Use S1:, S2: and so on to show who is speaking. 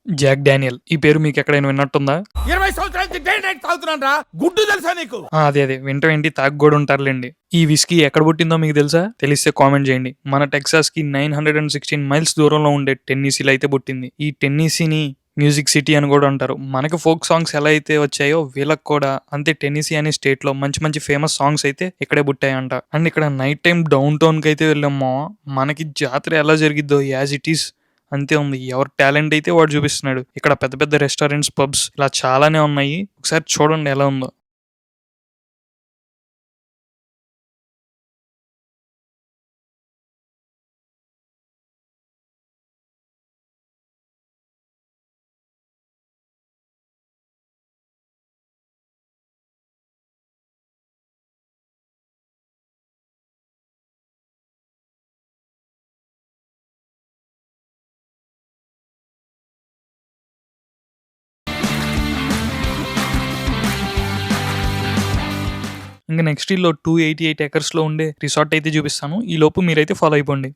S1: Jack Daniel ఈ పేరు మీకు ఎక్కడైనా విన్నట్టుందా?
S2: 20 సంవత్సరాల నుంచి డే నైట్ తాగుతున్నాను రా. గుడ్డు తెలుసా నీకు?
S1: అదే వింటం ఏంటి తాగు కూడా ఉంటారులేండి. ఈ విస్కీ ఎక్కడ పుట్టిందో మీకు తెలుసా? తెలిస్తే కామెంట్ చేయండి. మన టెక్సాస్ కి 916 మైల్స్ దూరంలో ఉండే టెన్నీసీలో అయితే పుట్టింది. ఈ టెన్నీసీని మ్యూజిక్ సిటీ అని కూడా అంటారు. మనకి ఫోక్ సాంగ్స్ ఎలా అయితే వచ్చాయో వీళ్ళకి కూడా అంతే టెన్నీసీ అనే స్టేట్ లో మంచి మంచి ఫేమస్ సాంగ్స్ అయితే ఇక్కడే పుట్టాయంట. అండ్ ఇక్కడ నైట్ టైం డౌన్ టౌన్ కి అయితే వెళ్ళామో మనకి జాతర ఎలా జరిగిద్దో యాజ్ ఇట్ ఈస్ అంతే ఉంది. ఎవరు టాలెంట్ అయితే వాడు చూపిస్తున్నాడు. ఇక్కడ పెద్ద పెద్ద రెస్టారెంట్స్, పబ్స్ ఇలా చాలానే ఉన్నాయి. ఒకసారి చూడండి ఎలా ఉందో. ఇంకా నెక్స్ట్ లో 288 ఎకర్స్ లో ఉండే రిసార్ట్ అయితే చూపిస్తాను. ఈ లోపు మీరైతే ఫాలో అయిపోండి.